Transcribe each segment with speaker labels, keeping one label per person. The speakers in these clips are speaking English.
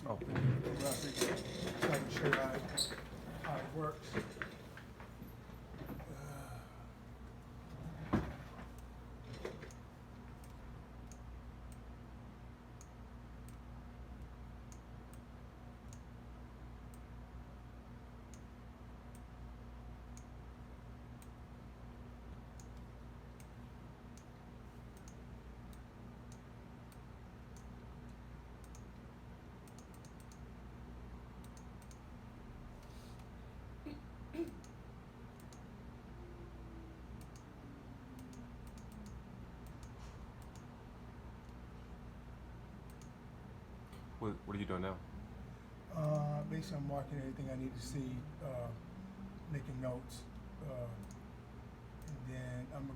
Speaker 1: to
Speaker 2: Oh.
Speaker 1: so I can show you how it works.
Speaker 2: What are you doing now?
Speaker 1: Basically, I'm marking everything I need to see, making notes, and then I'm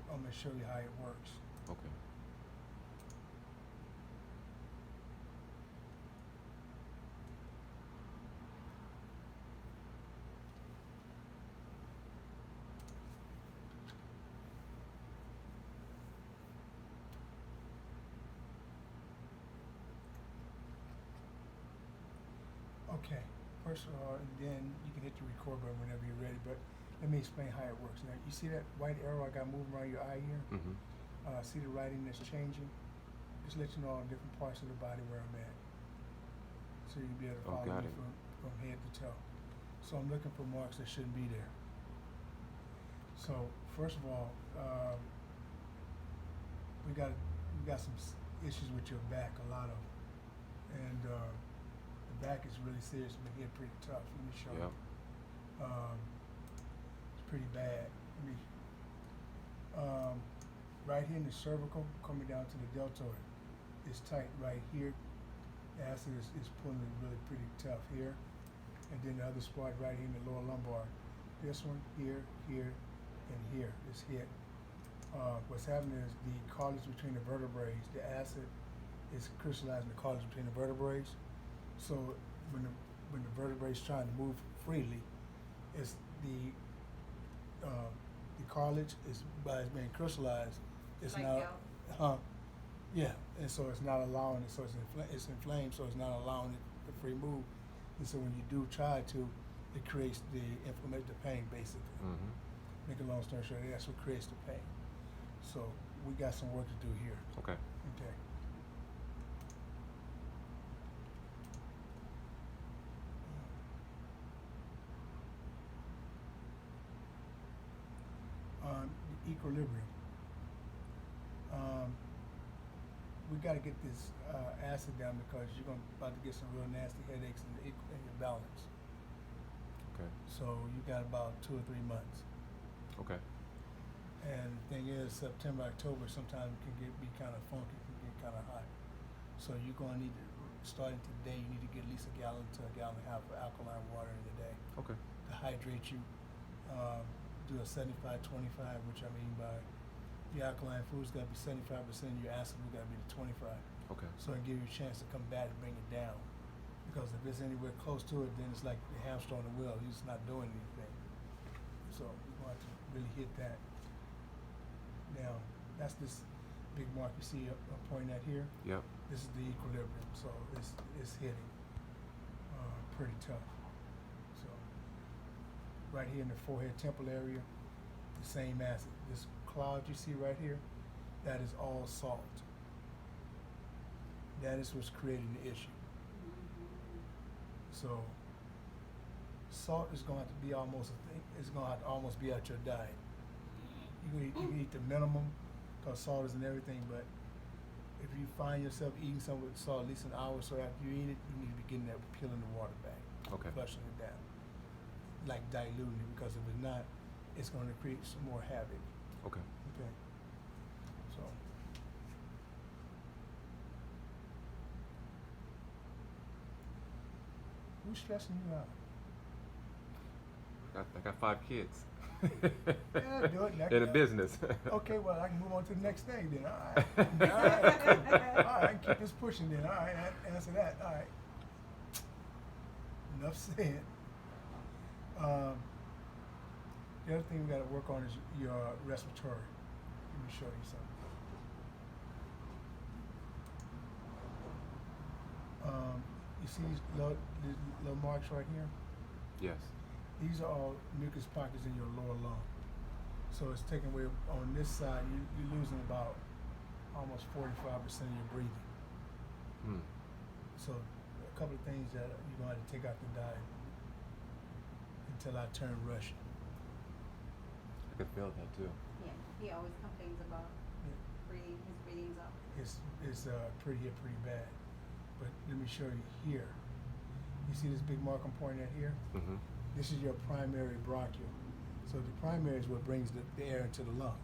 Speaker 1: gonna show you how it works.
Speaker 2: Okay.
Speaker 1: Okay, first of all, and then you can hit the record button whenever you're ready, but let me explain how it works. Now, you see that white arrow I got moving around your eye here?
Speaker 2: Mm-hmm.
Speaker 1: See the writing that's changing? Just let you know all different parts of the body where I'm at. So you'll be able to follow me from head to toe. So I'm looking for marks that shouldn't be there. So first of all, we got some issues with your back, a lot of them. And the back is really serious, but here pretty tough. Let me show you. It's pretty bad. Right here in the cervical, coming down to the deltoid, it's tight right here. The acid is pulling it really pretty tough here. And then the other spot right here in the lower lumbar. This one, here, here, and here is hit. What's happening is the cartilage between the vertebrae, the acid is crystallizing the cartilage between the vertebrae. So when the vertebrae is trying to move freely, it's the cartilage is being crystallized. It's
Speaker 3: like
Speaker 1: not, yeah, and so it's not allowing it. So it's inflamed. So it's not allowing it to free move. And so when you do try to, it creates the inflammation, the pain, basically.
Speaker 2: Mm-hmm.
Speaker 1: Make a long story short, that's what creates the pain. So we got some work to do here.
Speaker 2: Okay.
Speaker 1: Okay. The equilibrium. We got to get this acid down because you're about to get some real nasty headaches in your balance.
Speaker 2: Okay.
Speaker 1: So you got about 2 or 3 months.
Speaker 2: Okay.
Speaker 1: And the thing is, September, October, sometimes it can be kind of funky, it can get kind of hot. So you're going to need to, starting today, you need to get at least a gallon to a gallon and a half of alkaline water in the day
Speaker 2: Okay.
Speaker 1: to hydrate you. Do a 75-25, which I mean by your alkaline food's got to be 75%, your acid food got to be the 25.
Speaker 2: Okay.
Speaker 1: So it give you a chance to combat and bring it down. Because if it's anywhere close to it, then it's like the hamster on the wheel. He's not doing anything. So you're going to have to really hit that. Now, that's this big mark you see I'm pointing at here.
Speaker 2: Yep.
Speaker 1: This is the equilibrium, so it's hitting pretty tough. So right here in the forehead temple area, the same acid. This cloud you see right here, that is all salt. That is what's creating the issue. So salt is going to have to be almost a thing. It's going to have to almost be at your diet. You can eat the minimum because salt is in everything, but if you find yourself eating something with salt at least an hour or so after you eat it, you need to be getting that, peeling the water back,
Speaker 2: Okay.
Speaker 1: flushing it down, like diluting it, because if it's not, it's going to create some more havoc.
Speaker 2: Okay.
Speaker 1: Okay. So. Who's stressing you out?
Speaker 2: I got 5 kids.
Speaker 1: Yeah, do it.
Speaker 2: In a business.
Speaker 1: Okay, well, I can move on to the next thing then. All right. All right, cool. All right, I can keep this pushing then. All right, answer that. All right. Enough said. The other thing we got to work on is your respiratory. Let me show you something. You see these little marks right here?
Speaker 2: Yes.
Speaker 1: These are all mucus pockets in your lower lung. So it's taking away on this side. You're losing about almost 45% of your breathing.
Speaker 2: Hmm.
Speaker 1: So a couple of things that you're going to have to take out the diet until I turn Russian.
Speaker 2: I could feel that too.
Speaker 3: Yeah, he always complains about
Speaker 1: Yeah.
Speaker 3: breathing. His breathing's up.
Speaker 1: It's pretty bad. But let me show you here. You see this big mark I'm pointing at here?
Speaker 2: Mm-hmm.
Speaker 1: This is your primary bronchial. So the primary is what brings the air into the lung.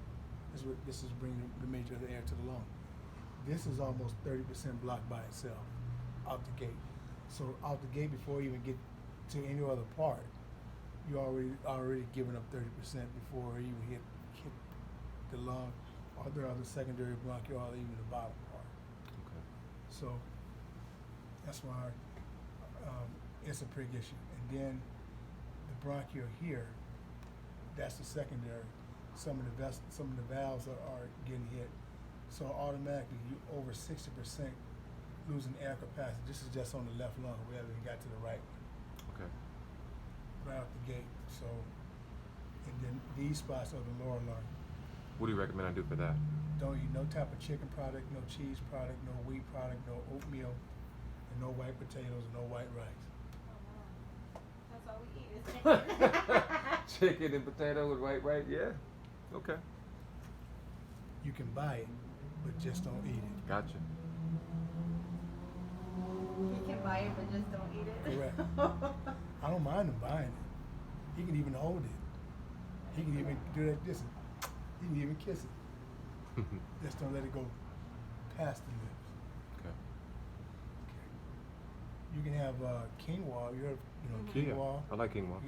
Speaker 1: This is bringing the major of the air to the lung. This is almost 30% blocked by itself out the gate. So out the gate, before you even get to any other part, you already given up 30% before you even hit the lung or the other secondary bronchial or even the bottom part.
Speaker 2: Okay.
Speaker 1: So that's why it's a big issue. And then the bronchial here, that's the secondary. Some of the valves are getting hit. So automatically you over 60% losing air capacity. This is just on the left lung. We haven't even got to the right one.
Speaker 2: Okay.
Speaker 1: Right out the gate. So, and then these spots are the lower lung.
Speaker 2: What do you recommend I do for that?
Speaker 1: Don't eat no type of chicken product, no cheese product, no wheat product, no oatmeal, and no white potatoes, and no white rice.
Speaker 3: That's all we eat is chicken.
Speaker 2: Chicken and potato with white rice. Yeah. Okay.
Speaker 1: You can buy it, but just don't eat it.
Speaker 2: Gotcha.
Speaker 3: He can buy it, but just don't eat it.
Speaker 1: Correct. I don't mind him buying it. He can even hold it. He can even do that. Listen, he can even kiss it. Just don't let it go past the lips.
Speaker 2: Okay.
Speaker 1: Okay. You can have quinoa. You heard,
Speaker 2: Yeah.
Speaker 1: quinoa.
Speaker 2: I like quinoa.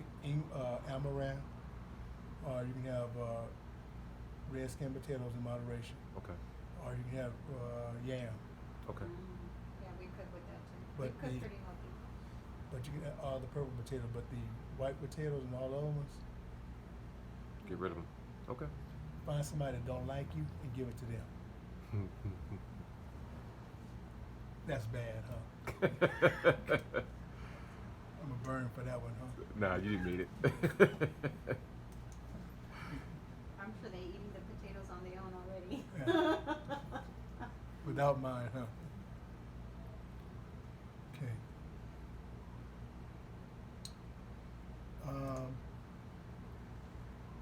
Speaker 1: Amaranth. Or you can have red skin potatoes in moderation.
Speaker 2: Okay.
Speaker 1: Or you can have yam.
Speaker 2: Okay.
Speaker 3: Yeah, we cook with that too.
Speaker 1: But
Speaker 3: we cook
Speaker 1: the-
Speaker 3: pretty healthy.
Speaker 1: But you can have the purple potato, but the white potatoes and all the other ones,
Speaker 2: Get rid of them. Okay.
Speaker 1: find somebody that don't like you and give it to them. That's bad, huh? I'm a burn for that one, huh?
Speaker 2: Nah, you didn't mean it.
Speaker 3: I'm sure they're eating the potatoes on their own already.
Speaker 1: Yeah. Without mine, huh? Okay.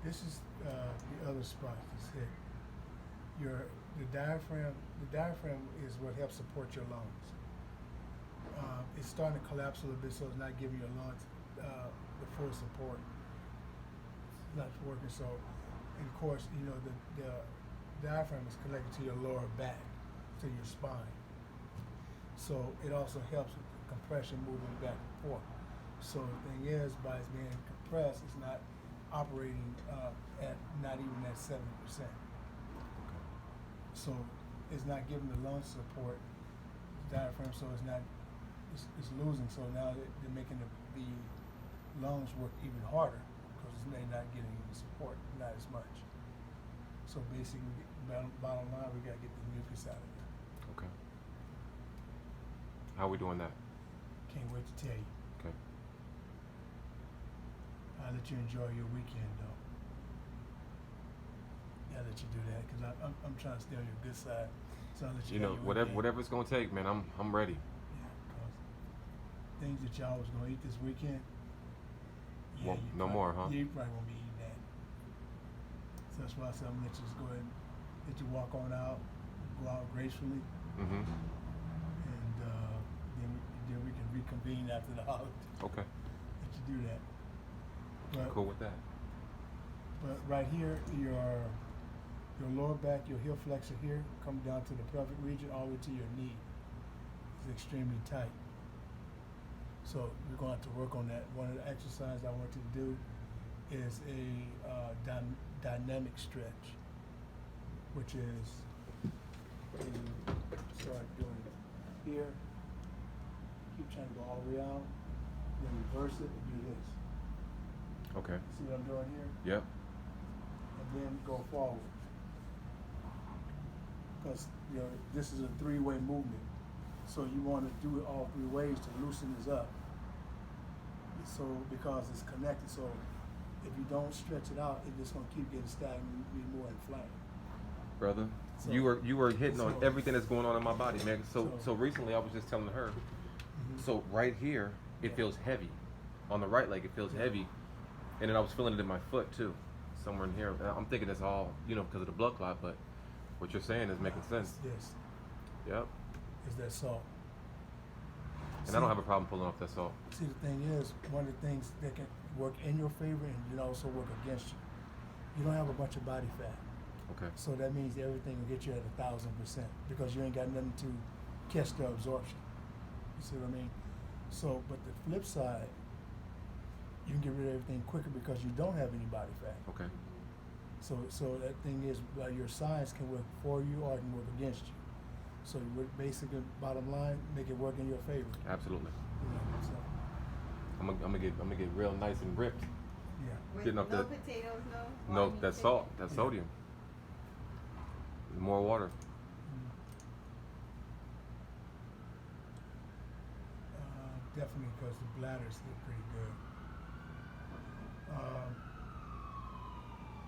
Speaker 1: This is the other spot that's hit. The diaphragm is what helps support your lungs. It's starting to collapse a little bit, so it's not giving your lungs the full support. It's not working. So, and of course, the diaphragm is connected to your lower back, to your spine. So it also helps with compression moving back and forth. So the thing is, by it being compressed, it's not operating at not even at 70%. So it's not giving the lung support, the diaphragm, so it's losing. So now they're making the lungs work even harder because they're not getting any support, not as much. So basically, bottom line, we got to get the mucus out of there.
Speaker 2: Okay. How are we doing that?
Speaker 1: Can't wait to tell you.
Speaker 2: Okay.
Speaker 1: I'll let you enjoy your weekend, though. Yeah, I'll let you do that because I'm trying to stay on your good side. So I'll let you.
Speaker 2: You know,
Speaker 1: have your weekend.
Speaker 2: whatever it's gonna take, man. I'm ready.
Speaker 1: Yeah, because things that y'all was gonna eat this weekend.
Speaker 2: Well,
Speaker 1: you
Speaker 2: no
Speaker 1: probably-
Speaker 2: more, huh?
Speaker 1: Yeah, you probably won't be eating that. So that's why I said I'm gonna let you just go ahead, let you walk on out, go out gracefully,
Speaker 2: Mm-hmm.
Speaker 1: and then we can reconvene after the holiday.
Speaker 2: Okay.
Speaker 1: Let you do that. But,
Speaker 2: Cool with that.
Speaker 1: But right here, your lower back, your heel flexor here, come down to the pelvic region, all the way to your knee. It's extremely tight. So you're going to have to work on that. One of the exercises I want you to do is a dynamic stretch, which is you start doing it here. Keep trying to go all the way out, then reverse it and do this.
Speaker 2: Okay.
Speaker 1: See what I'm doing here?
Speaker 2: Yep.
Speaker 1: And then go forward. Because this is a three-way movement. So you want to do it all 3 ways to loosen this up. So because it's connected, so if you don't stretch it out, it's just gonna keep getting stagnant and be more inflamed.
Speaker 2: Brother,
Speaker 1: So-
Speaker 2: you were hitting on
Speaker 1: so-
Speaker 2: everything that's going on in my body, man. So recently I was just telling her, so right here it
Speaker 1: Yeah.
Speaker 2: feels heavy. On the right leg it feels heavy. And then I was feeling it in my foot too. Somewhere in here. And I'm thinking it's all, because of the blood clot, but what you're saying is making sense.
Speaker 1: Yes,
Speaker 2: Yep.
Speaker 1: is that salt.
Speaker 2: And I don't have a problem pulling off that salt.
Speaker 1: See, the thing is, one of the things that can work in your favor and can also work against you. You don't have a bunch of body fat.
Speaker 2: Okay.
Speaker 1: So that means everything will get you at 1,000% because you ain't got nothing to catch the absorption. You see what I mean? So, but the flip side, you can get rid of everything quicker because you don't have any body fat.
Speaker 2: Okay.
Speaker 1: So that thing is, your science can work for you or it can work against you. So you would basically, bottom line, make it work in your favor.
Speaker 2: Absolutely.
Speaker 1: So,
Speaker 2: I'm gonna get real nice and ripped.
Speaker 1: yeah.
Speaker 3: With
Speaker 2: Getting up
Speaker 3: no
Speaker 2: that-
Speaker 3: potatoes, no.
Speaker 2: No,
Speaker 3: I mean,
Speaker 2: that's
Speaker 3: chicken.
Speaker 2: salt. That's
Speaker 1: Yeah.
Speaker 2: sodium. More water.
Speaker 1: Definitely because the bladders get pretty good.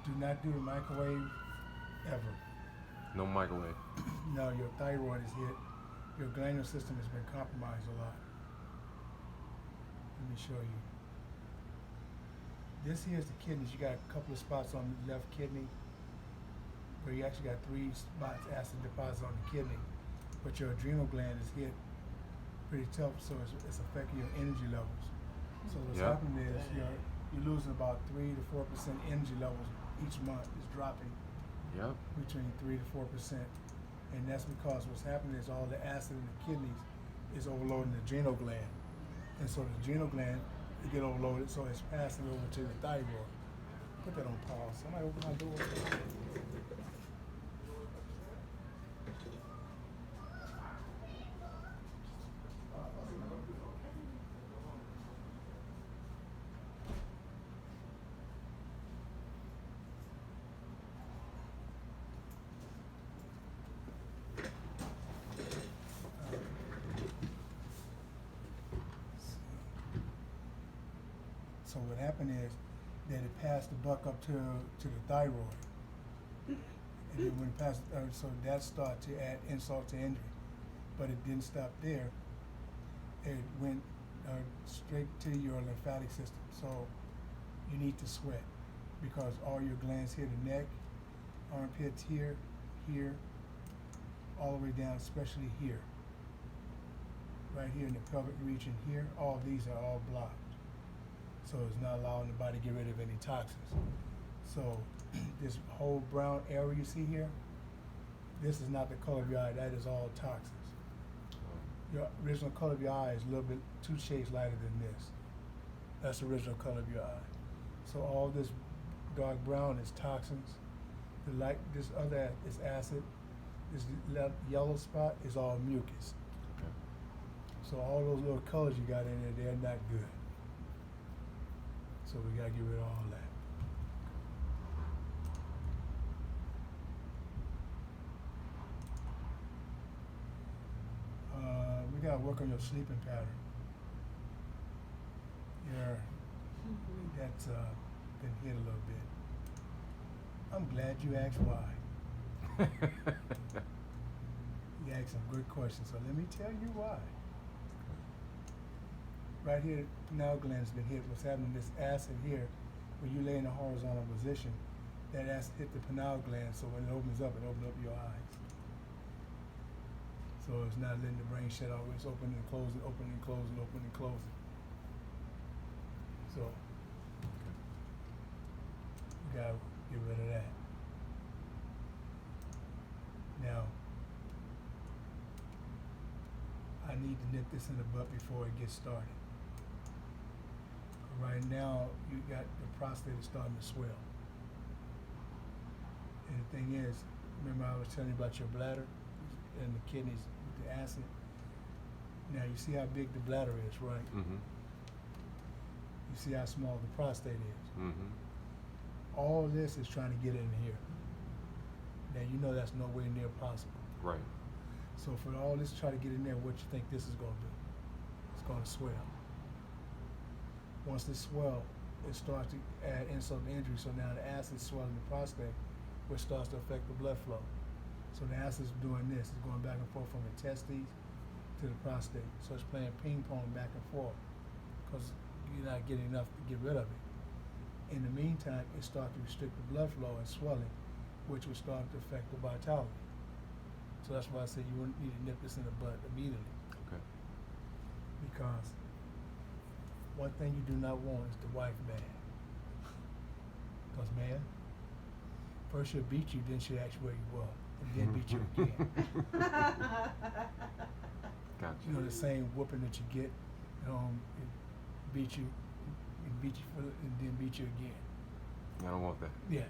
Speaker 1: Do not do the microwave ever.
Speaker 2: No microwave.
Speaker 1: No, your thyroid is hit. Your glandular system has been compromised a lot. Let me show you. This here's the kidneys. You got a couple of spots on the left kidney where you actually got 3 spots, acid deposits on the kidney. But your adrenal gland is hit pretty tough, so it's affecting your energy levels. So what's
Speaker 2: Yeah.
Speaker 1: happening is you're losing about 3 to 4% energy levels each month. It's dropping
Speaker 2: Yep.
Speaker 1: between 3 to 4%, and that's because what's happening is all the acid in the kidneys is overloading the adrenal gland, and so the adrenal gland it get overloaded, so it's passing over to the thyroid. Put that on pause. Somebody open my door. So what happened is that it passed the buck up to the thyroid, and then when it passed, so that started to add insult to injury, but it didn't stop there. It went straight to your lymphatic system. So you need to sweat because all your glands here, the neck, armpits here, all the way down, especially here, right here in the pelvic region here. All of these are all blocked. So it's not allowing the body to get rid of any toxins. So this whole brown area you see here, this is not the color of your eye, that is all toxins. Your original color of your eye is a little bit 2 shades lighter than this. That's the original color of your eye. So all this dark brown is toxins. The light, this other is acid. This yellow spot is all mucus.
Speaker 2: Okay.
Speaker 1: So all those little colors you got in there, they're not good. So we gotta get rid of all that. We gotta work on your sleeping pattern. That's been hit a little bit. I'm glad you asked why. You asked some good questions, so let me tell you why. Right here, the pineal gland has been hit. What's happening, this acid here, when you lay in a horizontal position, that acid hit the pineal gland, so when it opens up your eyes. So it's not letting the brain shut off, it's opening and closing, opening and closing, opening and closing. So, we gotta get rid of that. Now, I need to nip this in the butt before it gets started. Right now, you got the prostate is starting to swell. And the thing is, remember I was telling you about your bladder and the kidneys with the acid? Now you see how big the bladder is, right?
Speaker 2: Mm-hmm.
Speaker 1: You see how small the prostate is.
Speaker 2: Mm-hmm.
Speaker 1: All this is trying to get in here. Now you know that's nowhere near possible.
Speaker 2: Right.
Speaker 1: So for all this, try to get in there, what you think this is going to do? It's going to swell. Once this swell, it starts to add insult to injury. So now the acid is swelling the prostate, which starts to affect the blood flow. So the acid is doing this. It's going back and forth from the testes to the prostate. So it's playing ping pong back and forth because you're not getting enough to get rid of it. In the meantime, it starts to restrict the blood flow and swelling, which will start to affect the vitality. So that's why I say you wouldn't need to nip this in the bud immediately.
Speaker 2: Okay.
Speaker 1: Because one thing you do not want is the wife mad. Because man, first she'll beat you, then she'll ask you where you were, and then beat you again.
Speaker 2: Gotcha.
Speaker 1: You know, the same whooping that you get at home, it beat you, and then beat you again.
Speaker 2: I don't want that.
Speaker 1: Yeah.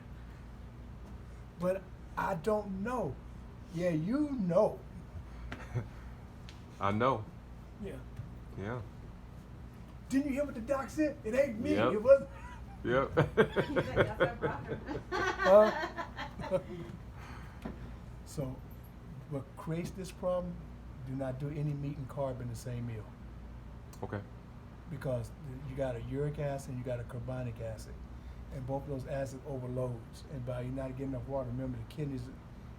Speaker 1: But I don't know. Yeah, you know.
Speaker 2: I know.
Speaker 1: Yeah.
Speaker 2: Yeah.
Speaker 1: Didn't you hear what the doc said? It ain't me.
Speaker 2: Yep.
Speaker 1: It wasn't.
Speaker 2: Yep.
Speaker 3: That's our brother.
Speaker 1: So, what creates this problem, do not do any meat and carb in the same meal.
Speaker 2: Okay.
Speaker 1: Because you got a uric acid and you got a carbonic acid. And both of those acids overloads. And by you not getting enough water, remember the kidneys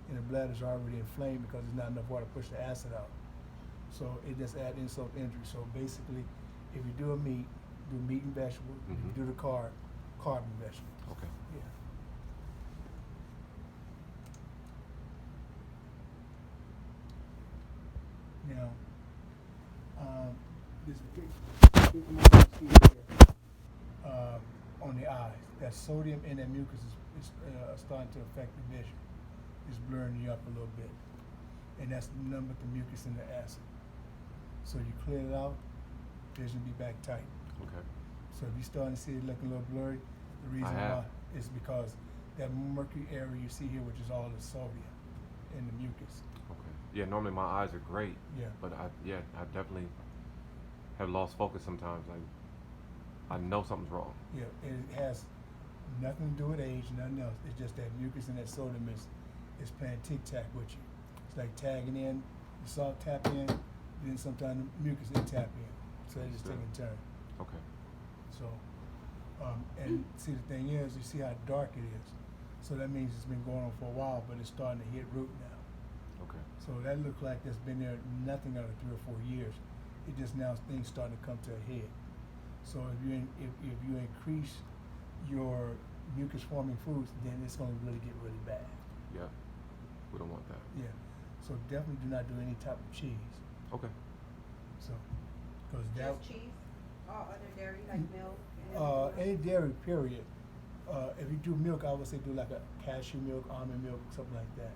Speaker 1: and the bladder is already inflamed because there's not enough water to push the acid out. So it just adds insult to injury. So basically, if you do a meat, do meat and vegetable. If you do the carb and vegetable.
Speaker 2: Okay.
Speaker 1: Yeah. Now, this big mark you see here, on the eyes, that sodium in that mucus is starting to affect the vision. It's blurring you up a little bit. And that's nothing but the mucus and the acid. So you clear it out, vision be back tight.
Speaker 2: Okay.
Speaker 1: So if you're starting to see it looking a little blurry, the reason why is because that mercury area you see here, which is all the sodium in the mucus.
Speaker 2: Okay. Yeah, normally my eyes are great.
Speaker 1: Yeah.
Speaker 2: But I definitely have lost focus sometimes. I know something's wrong.
Speaker 1: Yeah, it has nothing to do with age, nothing else. It's just that mucus and that sodium is playing tic-tac with you. It's like tagging in, the salt tap in, then sometimes the mucus will tap in. So they just take a turn.
Speaker 2: Okay.
Speaker 1: So, and see the thing is, you see how dark it is. So that means it's been going on for a while, but it's starting to hit root now.
Speaker 2: Okay.
Speaker 1: So that looks like that's been there nothing under 3 or 4 years. It just now things starting to come to a head. So if you increase your mucus forming foods, then it's going to really get really bad.
Speaker 2: Yeah. We don't want that.
Speaker 1: Yeah. So definitely do not do any type of cheese.
Speaker 2: Okay.
Speaker 1: So, because that
Speaker 3: Just cheese or other dairy like milk? And
Speaker 1: any dairy period. If you do milk, I would say do like a cashew milk, almond milk, something like that.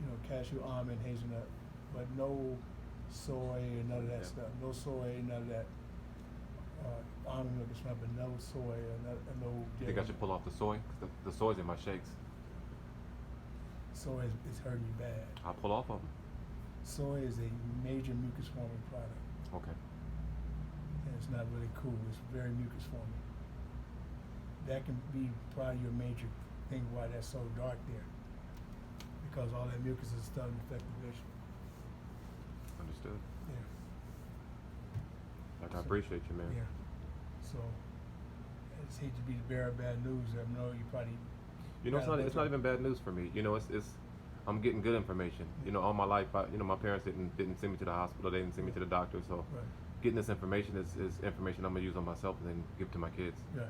Speaker 1: You know, cashew, almond, hazelnut, but no soy and none of that stuff. No soy, none of that. Almond milk is fine, but no soy and no
Speaker 2: You
Speaker 1: dairy.
Speaker 2: think I should pull off the soy? 'Cause the soy's in my shakes.
Speaker 1: Soy is hurting you bad.
Speaker 2: I'll pull off of them.
Speaker 1: Soy is a major mucus forming product,
Speaker 2: Okay.
Speaker 1: and it's not really cool. It's very mucus forming. That can be probably your major thing why that's so dark there, because all that mucus is starting to affect the vision.
Speaker 2: Understood.
Speaker 1: Yeah.
Speaker 2: I appreciate you, man.
Speaker 1: Yeah. So I just hate to be the bearer of bad news. I know you probably.
Speaker 2: You know, it's not even bad news for me. You know, it's I'm getting good information. You know, all my life, my parents didn't send me to the hospital. They didn't send me to the doctor. So
Speaker 1: Right.
Speaker 2: getting this information is information I'm gonna use on myself and then give to my kids.
Speaker 1: Right.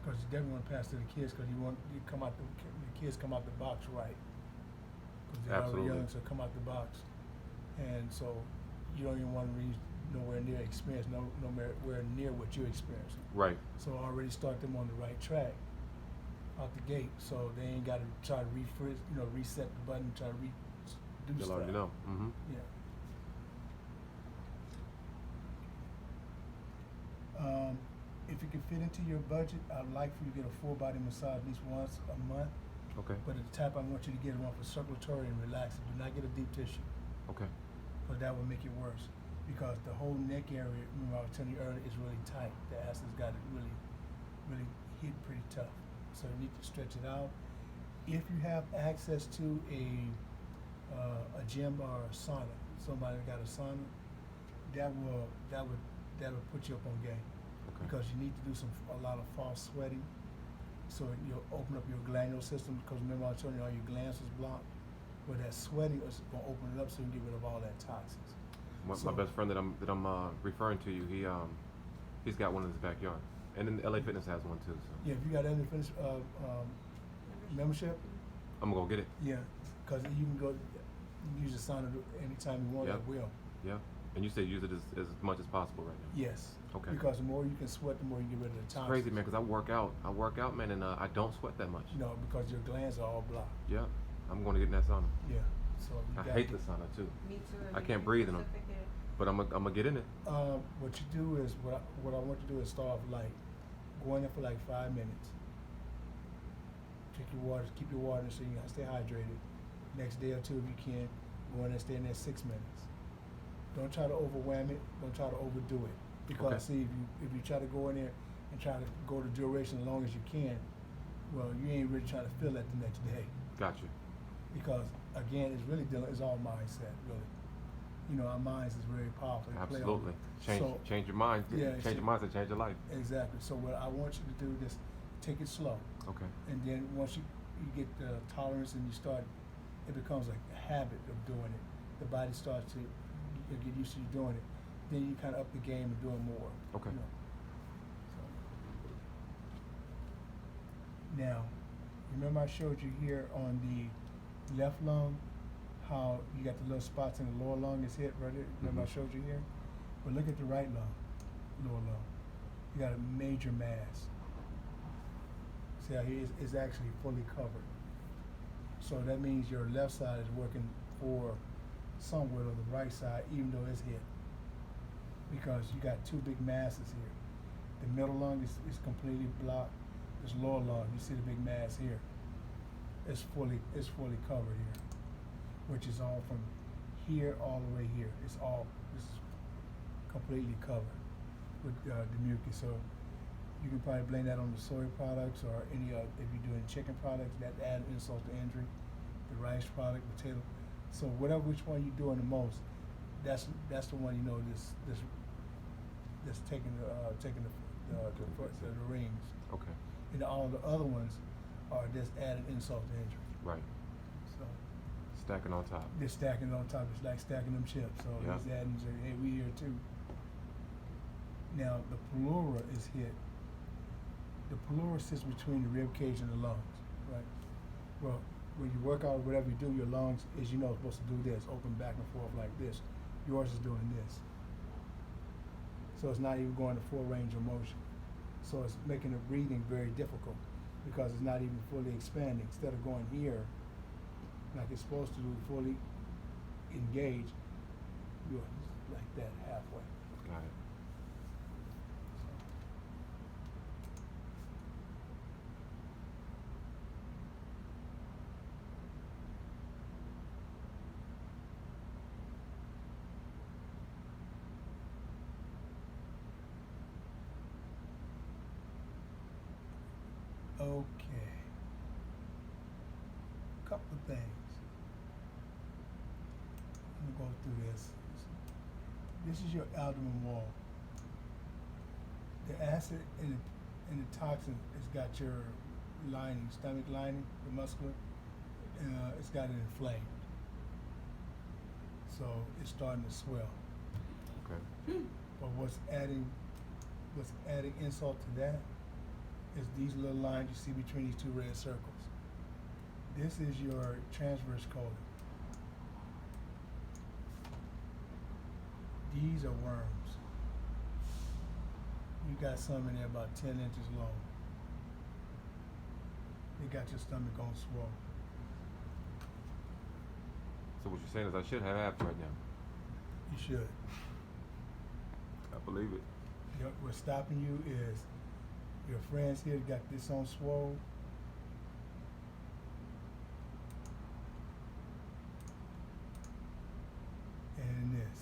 Speaker 1: Because you definitely want to pass to the kids, because the kids come out the box right. Because they're already
Speaker 2: Absolutely.
Speaker 1: young, so come out the box, and so you don't even want to reach nowhere near experience, nowhere near what you experienced.
Speaker 2: Right.
Speaker 1: So already start them on the right track out the gate, so they ain't got to try to reset the button, try to do
Speaker 2: They'll
Speaker 1: stuff.
Speaker 2: already know. Mm-hmm.
Speaker 1: Yeah. If it can fit into your budget, I'd like for you to get a full body massage at least once a month.
Speaker 2: Okay.
Speaker 1: But at the type I want you to get one for circulatory and relaxing. Do not get a deep tissue,
Speaker 2: Okay.
Speaker 1: because that will make it worse. Because the whole neck area, remember I was telling you earlier, is really tight. The acid's got it really, really hit pretty tough. So you need to stretch it out. If you have access to a a gym or a sauna, somebody got a sauna, that would put you up on game.
Speaker 2: Okay.
Speaker 1: Because you need to do a lot of false sweating, so you'll open up your glandular system. Because remember I told you all your glands was blocked. Well, that sweating is gonna open it up so you can get rid of all that toxins.
Speaker 2: My best friend that I'm referring to you, he's got one in his backyard, and then LA Fitness has one too. So
Speaker 1: Yeah, if you got any fitness membership,
Speaker 2: I'm gonna go get it.
Speaker 1: yeah, because you can go use the sauna anytime you want.
Speaker 2: Yep.
Speaker 1: At will.
Speaker 2: Yeah, and you say use it as much as possible right now.
Speaker 1: Yes.
Speaker 2: Okay.
Speaker 1: Because the more you can sweat, the more you get rid of the
Speaker 2: It's
Speaker 1: toxins.
Speaker 2: crazy, man, because I work out, man, and I don't sweat that much.
Speaker 1: No, because your glands are all blocked.
Speaker 2: Yeah, I'm going to get in that sauna.
Speaker 1: Yeah. So you
Speaker 2: I
Speaker 1: got
Speaker 2: hate the sauna too.
Speaker 3: Me too.
Speaker 2: I can't breathe in them. But I'm gonna get in it.
Speaker 1: What you do is what I want you to do is start off light. Go in there for like 5 minutes. Drink your water, keep your water so you can stay hydrated. Next day or two, if you can, go in there, stay in there 6 minutes. Don't try to overwhelm it. Don't try to overdo it. Because
Speaker 2: Okay.
Speaker 1: see, if you try to go in there and try to go the duration as long as you can, well, you ain't really trying to feel that the next day.
Speaker 2: Got you.
Speaker 1: Because again, it's all mindset, really. You know, our minds is very powerful. They play on
Speaker 2: Absolutely.
Speaker 1: it.
Speaker 2: Change your mind.
Speaker 1: Yeah,
Speaker 2: change your mindset. Change your life.
Speaker 1: Exactly. So what I want you to do is take it slow,
Speaker 2: Okay.
Speaker 1: and then once you get the tolerance and you start, it becomes like a habit of doing it. The body starts to get used to you doing it. Then you kind of up the game and doing more.
Speaker 2: Okay.
Speaker 1: You know. So. Now, remember I showed you here on the left lung how you got the little spots in the lower lung is hit right there. Remember I showed you here? But look at the right lung, lower lung. You got a major mass. See how it's actually fully covered. So that means your left side is working for somewhat of the right side, even though it's hit. Because you got two big masses here. The middle lung is completely blocked. This lower lung, you see the big mass here. It's fully covered here, which is all from here all the way here. This is completely covered with the mucus. So you can probably blame that on the soy products or any if you're doing chicken products, that add insult to injury. The rice product, potato. So which one you're doing the most, that's the one you know that's taking the rings.
Speaker 2: Okay.
Speaker 1: And all the other ones are just added insult to injury.
Speaker 2: Right.
Speaker 1: So
Speaker 2: Stacking on top.
Speaker 1: they're stacking on top. It's like stacking them chips. So
Speaker 2: Yeah.
Speaker 1: he's adding, saying, hey, we here too. Now the pleura is hit. The pleura sits between the rib cage and the lungs, right? Well, when you work out whatever you do, your lungs, as you know, is supposed to do this, open back and forth like this. Yours is doing this. So it's not even going to full range of motion. So it's making the breathing very difficult because it's not even fully expanding. Instead of going here, like it's supposed to do, fully engaged, you're like that halfway.
Speaker 2: Got it.
Speaker 1: Okay. Couple of things. I'm gonna go through this. This is your abdomen wall. The acid and the toxin has got your lining, stomach lining, the muscular. It's got it inflamed. So it's starting to swell.
Speaker 2: Okay.
Speaker 1: But what's adding insult to that is these little lines you see between these two red circles. This is your transverse colon. These are worms. You got some in there about 10 inches long. They got your stomach on swole.
Speaker 2: So what you're saying is I should have abs right now.
Speaker 1: You should.
Speaker 2: I believe it.
Speaker 1: What's stopping you is your friends here got this on swole. And this.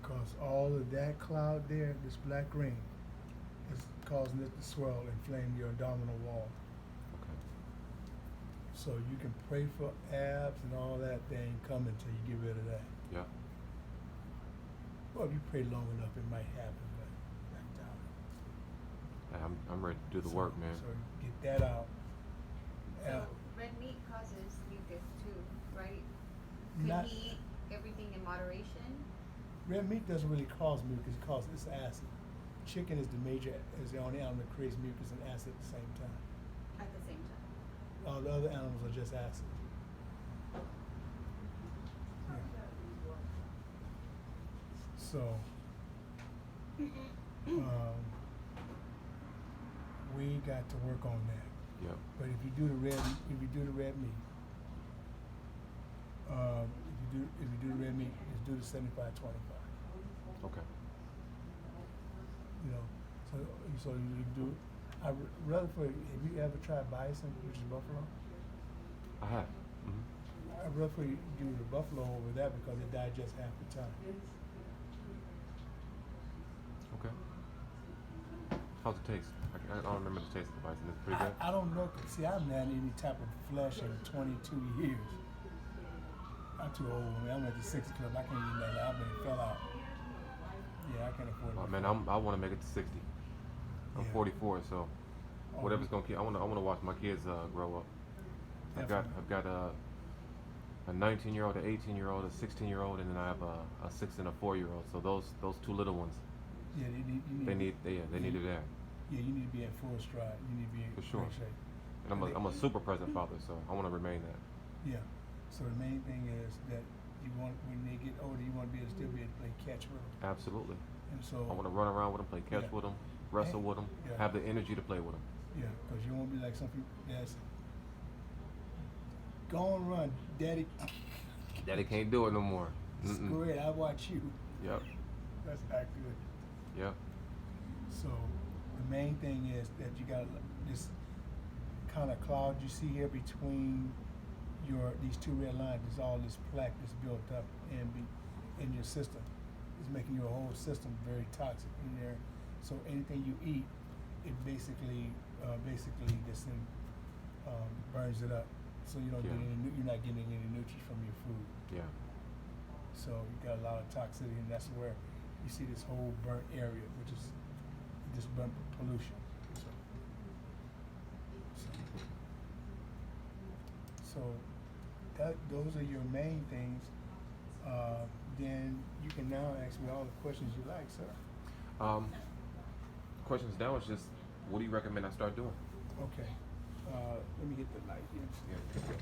Speaker 1: Because all of that cloud there, this black ring, is causing it to swell and inflame your abdominal wall.
Speaker 2: Okay.
Speaker 1: So you can pray for abs and all that. They ain't coming until you get rid of that.
Speaker 2: Yeah.
Speaker 1: Well, if you pray long enough, it might happen, but I doubt it.
Speaker 2: I'm ready to do the
Speaker 1: So-
Speaker 2: work, man.
Speaker 1: So get that out.
Speaker 3: So red meat causes mucus too, right? Could
Speaker 1: Not-
Speaker 3: he eat everything in moderation?
Speaker 1: Red meat doesn't really cause mucus; it causes acid. Chicken is the only animal that creates mucus and acid at the same time.
Speaker 3: At the same time.
Speaker 1: All the other animals are just acid. Yeah. So, we got to work on that.
Speaker 2: Yep.
Speaker 1: But if you do the red meat, if you do the red meat, just do the 75-25.
Speaker 2: Okay.
Speaker 1: You know, so you do. I rather for. Have you ever tried bison, which is buffalo?
Speaker 2: I have.
Speaker 1: I'd rather for you do the buffalo over that because it digests half the time.
Speaker 2: Okay. How's it taste? I don't remember the taste of the bison. Is it pretty good?
Speaker 1: I don't know. See, I haven't had any type of flesh in 22 years. I'm too old. I mean, I'm at the 60 club. I can't eat that. I've been fell out. Yeah, I can't afford it.
Speaker 2: Oh, man, I want to make it to 60. I'm
Speaker 1: Yeah.
Speaker 2: 44, so
Speaker 1: Oh,
Speaker 2: whatever's gonna keep. I want to watch my kids grow up. I've got a 19-year-old, an 18-year-old, a 16-year-old, and then I have a 6 and a 4-year-old. So those two little ones,
Speaker 1: Yeah,
Speaker 2: they need it there.
Speaker 1: Yeah, you need to be in full stride. You need to be in
Speaker 2: For sure.
Speaker 1: great shape.
Speaker 2: And I'm a super present father, so I want to remain that.
Speaker 1: Yeah. So the main thing is that you want, when they get older, you want to be able to still be able to play catch with them.
Speaker 2: Absolutely.
Speaker 1: And so
Speaker 2: I want to run around with them, play catch
Speaker 1: Yeah.
Speaker 2: with them, wrestle with them,
Speaker 1: Yeah.
Speaker 2: have the energy to play with them.
Speaker 1: yeah, because you won't be like some people that's go and run, daddy.
Speaker 2: Daddy can't do it no more.
Speaker 1: Screw it, I watch you.
Speaker 2: Yep.
Speaker 1: That's not good.
Speaker 2: Yep.
Speaker 1: So the main thing is that you got this kind of cloud you see here between these two red lines. There's all this plaque that's built up in your system. It's making your whole system very toxic in there. So anything you eat, it basically just burns it up. So you don't
Speaker 2: Yeah.
Speaker 1: get you're not getting any nutrients from your food.
Speaker 2: Yeah.
Speaker 1: So you got a lot of toxicity, and that's where you see this whole burnt area, which is just burnt pollution. So those are your main things. Then you can now ask me all the questions you like, sir.
Speaker 2: Questions now is just, what do you recommend I start doing?
Speaker 1: Okay. Let me get the light here.
Speaker 2: Yeah.